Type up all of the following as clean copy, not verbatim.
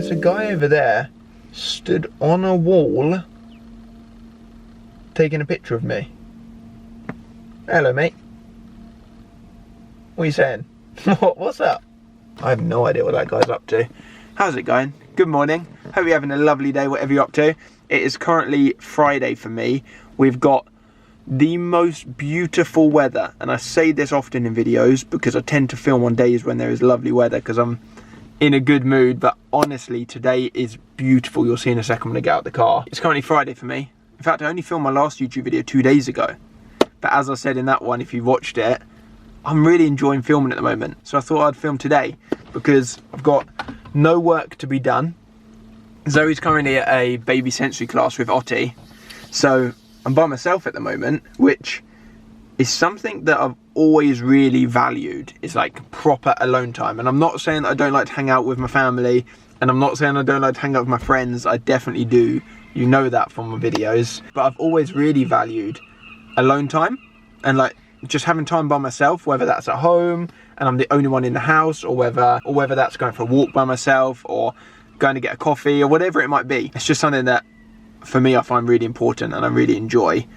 there's a guy over there stood on a wall taking a picture of me. Hello, mate. What are you saying? What's up? I have no idea what that guy's up to. How's it going? Good morning. Hope you're having a lovely day, whatever you're up to. It is currently Friday for me. We've got the most beautiful weather, and I say this often in videos because I tend to film on days when there is lovely weather because I'm in a good mood, but honestly today is beautiful. You'll see in a second when I get out the car. It's currently Friday for me. In fact, I only filmed my last YouTube video 2 days ago, but as I said in that one, if you watched it, I'm really enjoying filming at the moment, so I thought I'd film today because I've got no work to be done. Zoe's currently at a baby sensory class with Otti, so I'm by myself at the moment, which is something that I've always really valued, is like proper alone time. And I'm not saying that I don't like to hang out with my family, and I'm not saying I don't like to hang out with my friends. I definitely do. You know that from my videos. But I've always really valued alone time and like just having time by myself, whether that's at home and I'm the only one in the house, or whether that's going for a walk by myself or going to get a coffee or whatever it might be. It's just something that for me I find really important and I really enjoy.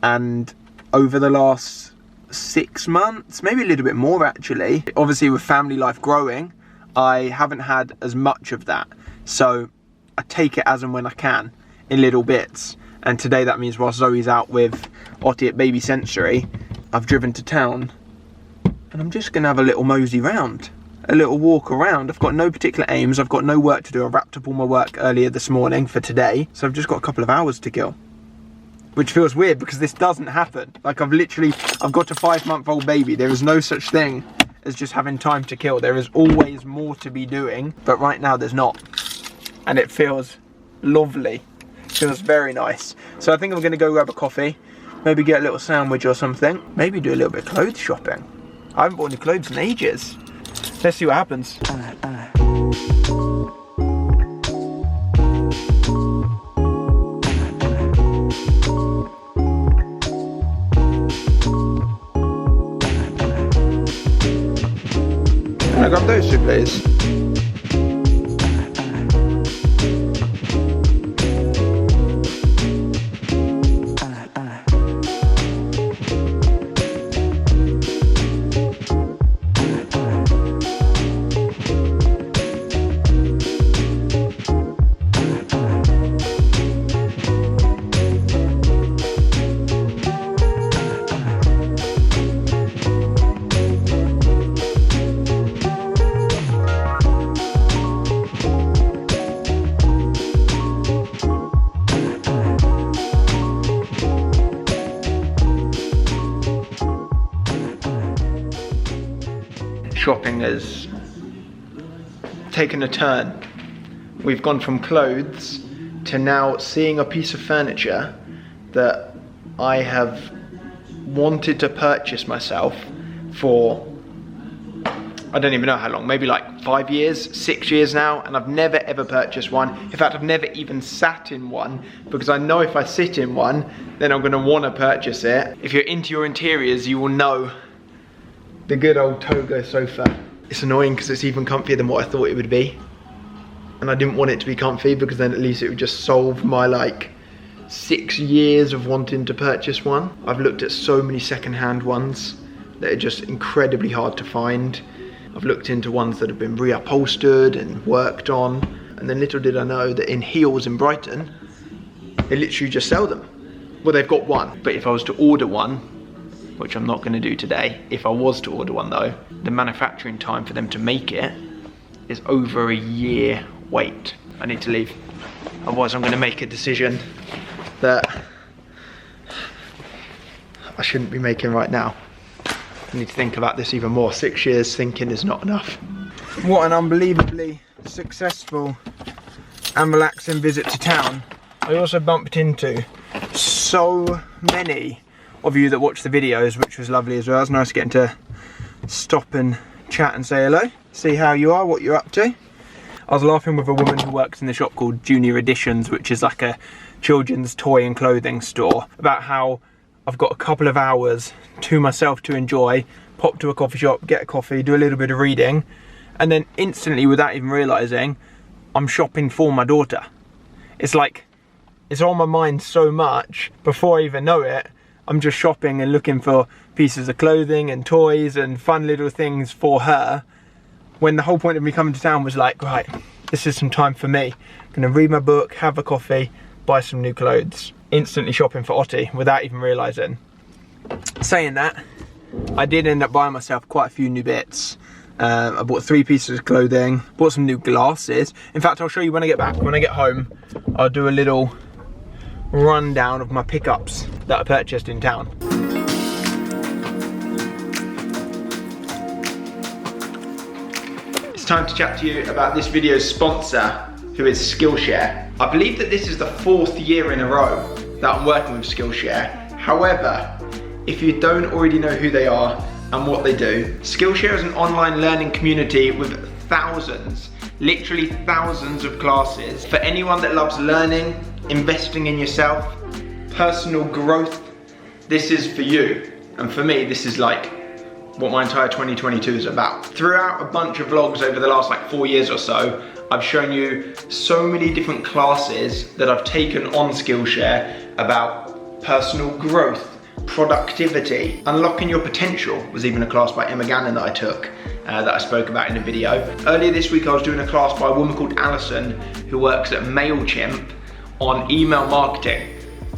And over the last 6 months, maybe a little bit more actually, obviously with family life growing, I haven't had as much of that. So I take it as and when I can in little bits. And today that means whilst Zoe's out with Otti at baby sensory, I've driven to town and I'm just gonna have a little mosey round, a little walk around. I've got no particular aims, I've got no work to do. I wrapped up all my work earlier this morning for today, so I've just got a couple of hours to kill, which feels weird because this doesn't happen. Like I've got a 5-month-old baby. There is no such thing as just having time to kill. There is always more to be doing, but right now there's not, and it feels lovely. It feels very nice. So I think I'm gonna go grab a coffee, maybe get a little sandwich or something, maybe do a little bit of clothes shopping. I haven't bought any clothes in ages. Let's see what happens. Can I grab those two, please? Shopping has taken a turn. We've gone from clothes to now seeing a piece of furniture that I have wanted to purchase myself for, I don't even know how long, maybe like 5 years, 6 years now, and I've never ever purchased one. In fact, I've never even sat in one because I know if I sit in one, then I'm gonna wanna purchase it. If you're into your interiors, you will know the good old Togo sofa. It's annoying because it's even comfier than what I thought it would be. And I didn't want it to be comfy because then at least it would just solve my like 6 years of wanting to purchase one. I've looked at so many secondhand ones that are just incredibly hard to find. I've looked into ones that have been reupholstered and worked on. And then little did I know that in Heels in Brighton, they literally just sell them. Well, they've got one, but if I was to order one, which I'm not going to do today. If I was to order one though, the manufacturing time for them to make it is over a year wait. I need to leave, otherwise I'm going to make a decision that I shouldn't be making right now. I need to think about this even more. 6 years thinking is not enough. What an unbelievably successful and relaxing visit to town. I also bumped into so many of you that watch the videos, which was lovely as well. It's nice getting to stop and chat and say hello, see how you are, what you're up to. I was laughing with a woman who works in the shop called Junior Editions, which is like a children's toy and clothing store, about how I've got a couple of hours to myself to enjoy, pop to a coffee shop, get a coffee, do a little bit of reading, and then instantly, without even realising, I'm shopping for my daughter. It's like, it's on my mind so much, before I even know it, I'm just shopping and looking for pieces of clothing and toys and fun little things for her, when the whole point of me coming to town was like, right, this is some time for me. I'm gonna read my book, have a coffee, buy some new clothes. Instantly shopping for Ottie without even realising. Saying that, I did end up buying myself quite a few new bits. I bought 3 pieces of clothing, bought some new glasses. In fact, I'll show you when I get back. When I get home, I'll do a little rundown of my pickups that I purchased in town. It's time to chat to you about this video's sponsor, who is Skillshare. I believe that this is the 4th year in a row that I'm working with Skillshare. However, if you don't already know who they are and what they do, Skillshare is an online learning community with thousands, literally thousands of classes for anyone that loves learning, investing in yourself, personal growth. This is for you. And for me, this is like what my entire 2022 is about. Throughout a bunch of vlogs over the last like 4 years or so, I've shown you so many different classes that I've taken on Skillshare about personal growth, productivity, unlocking your potential was even a class by Emma Gannon that I took, that I spoke about in a video. Earlier this week I was doing a class by a woman called Alison who works at MailChimp on email marketing,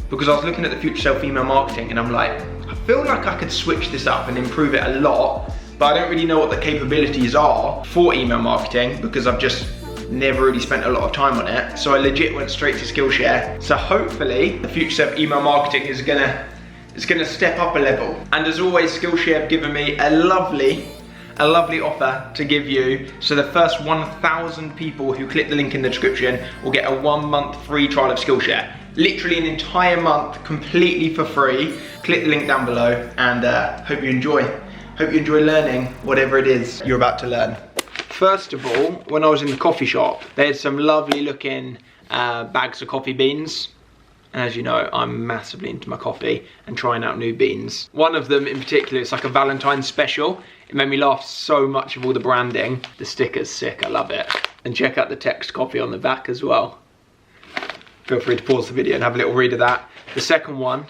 because I was looking at the future self email marketing and I'm like, I feel like I could switch this up and improve it a lot, but I don't really know what the capabilities are for email marketing because I've just never really spent a lot of time on it. So I legit went straight to Skillshare. So hopefully the future self email marketing is gonna step up a level. And as always, Skillshare have given me a lovely offer to give you. So the first 1,000 people who click the link in the description will get a 1-month free trial of Skillshare. Literally an entire month completely for free. Click the link down below and hope you enjoy. Hope you enjoy learning whatever it is you're about to learn. First of all, when I was in the coffee shop, they had some lovely looking bags of coffee beans. And as you know, I'm massively into my coffee and trying out new beans. One of them in particular, it's like a Valentine's special. It made me laugh so much of all the branding. The sticker's sick, I love it. And check out the text copy on the back as well. Feel free to pause the video and have a little read of that. The second one,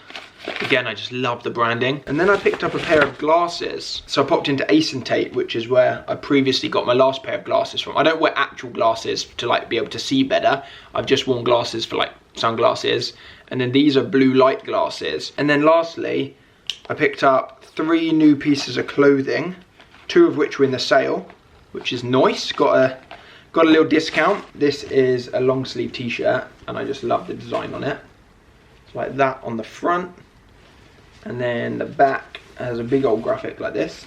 again, I just love the branding. And then I picked up a pair of glasses. So I popped into Ace and Tate, which is where I previously got my last pair of glasses from. I don't wear actual glasses to like be able to see better. I've just worn glasses for like sunglasses. And then these are blue light glasses. And then lastly, I picked up 3 new pieces of clothing, 2 of which were in the sale, which is nice. Got a little discount. This is a long sleeve t-shirt and I just love the design on it. It's like that on the front. And then the back has a big old graphic like this.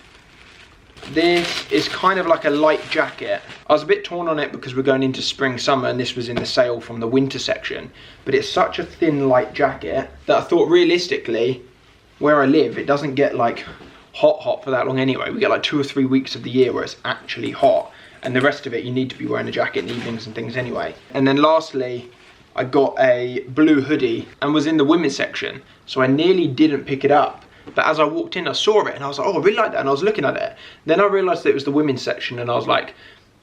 This is kind of like a light jacket. I was a bit torn on it because we're going into spring summer and this was in the sale from the winter section, but it's such a thin light jacket that I thought realistically where I live it doesn't get like hot for that long anyway. We get like 2 or 3 weeks of the year where it's actually hot, and the rest of it you need to be wearing a jacket in the evenings and things anyway. And then lastly, I got a blue hoodie and was in the women's section, so I nearly didn't pick it up. But as I walked in, I saw it and I was like, oh, I really like that. And I was looking at it. Then I realized that it was the women's section and I was like,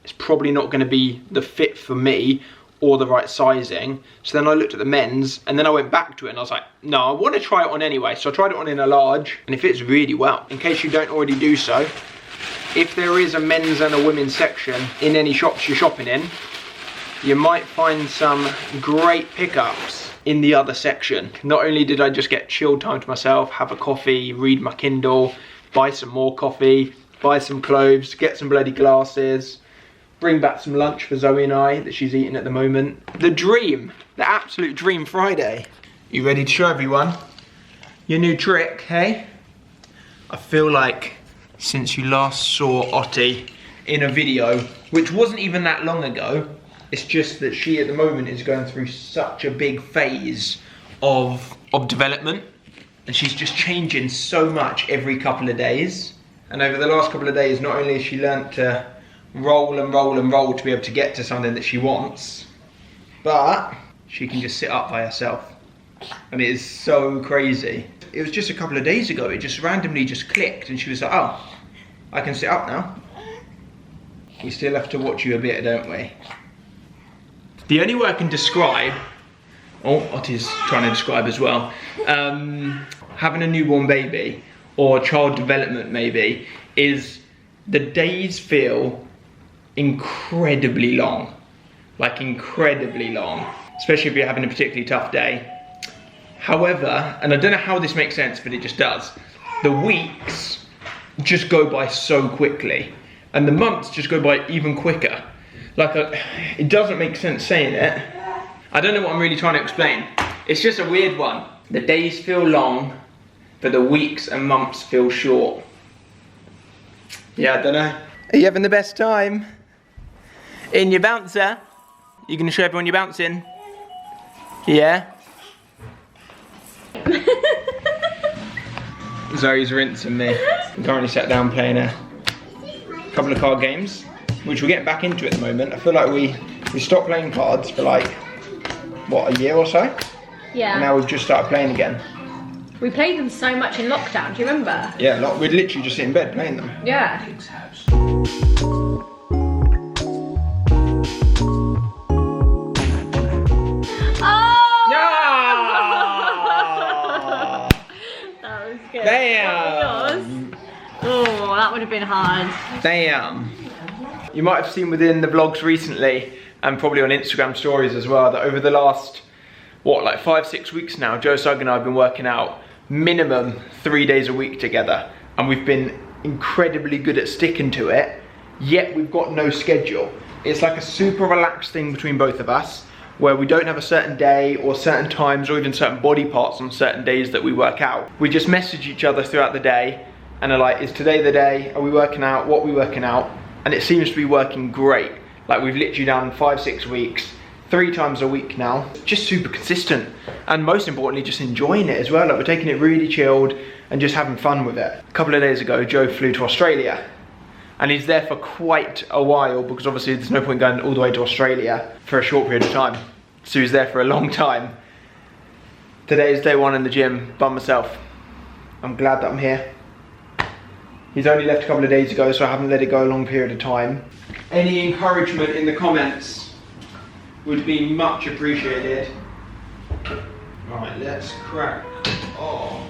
it's probably not going to be the fit for me or the right sizing. So then I looked at the men's and then I went back to it and I was like, no, I want to try it on anyway. So I tried it on in a large and it fits really well. In case you don't already do so, if there is a men's and a women's section in any shops you're shopping in, you might find some great pickups in the other section. Not only did I just get chill time to myself, have a coffee, read my Kindle, buy some more coffee, buy some clothes, get some bloody glasses, bring back some lunch for Zoe and I that she's eating at the moment. The dream, the absolute dream Friday. You ready to show everyone your new trick, hey? I feel like since you last saw Ottie in a video, which wasn't even that long ago, it's just that she at the moment is going through such a big phase of development, and she's just changing so much every couple of days. And over the last couple of days, not only has she learnt to roll and roll and roll to be able to get to something that she wants, but she can just sit up by herself. And it is so crazy. It was just a couple of days ago, it just randomly just clicked and she was like, oh, I can sit up now. We still have to watch you a bit, don't we? The only way I can describe, Ottie's trying to describe as well, having a newborn baby, or child development maybe, is the days feel incredibly long. Like incredibly long, especially if you're having a particularly tough day. However, and I don't know how this makes sense, but it just does, the weeks just go by so quickly, and the months just go by even quicker. Like, it doesn't make sense saying it. I don't know what I'm really trying to explain. It's just a weird one. The days feel long, but the weeks and months feel short. Yeah, I don't know. Are you having the best time? In your bouncer? You gonna show everyone you're bouncing? Yeah? Zoe's rinsing me. I'm currently sat down playing a couple of card games, which we're getting back into at the moment. I feel like we stopped playing cards for like, what, a year or so? Yeah. And now we've just started playing again. We played them so much in lockdown, do you remember? Yeah, we'd literally just sit in bed playing them. Yeah. Damn! Oh, that would have been hard. Damn! You might have seen within the vlogs recently, and probably on Instagram stories as well, that over the last, what, like 5-6 weeks now, Joe Sugg and I have been working out minimum 3 days a week together, and we've been incredibly good at sticking to it, yet we've got no schedule. It's like a super relaxed thing between both of us, where we don't have a certain day or certain times or even certain body parts on certain days that we work out. We just message each other throughout the day and are like, is today the day? Are we working out? What are we working out? And it seems to be working great. Like, we've literally done 5-6 weeks, 3 times a week now. Just super consistent. And most importantly, just enjoying it as well. Like, we're taking it really chilled and just having fun with it. A couple of days ago, Joe flew to Australia. And he's there for quite a while, because obviously there's no point going all the way to Australia for a short period of time. So he's there for a long time. Today is day 1 in the gym by myself. I'm glad that I'm here. He's only left a couple of days ago, so I haven't let it go a long period of time. Any encouragement in the comments would be much appreciated. Right, let's crack. Oh.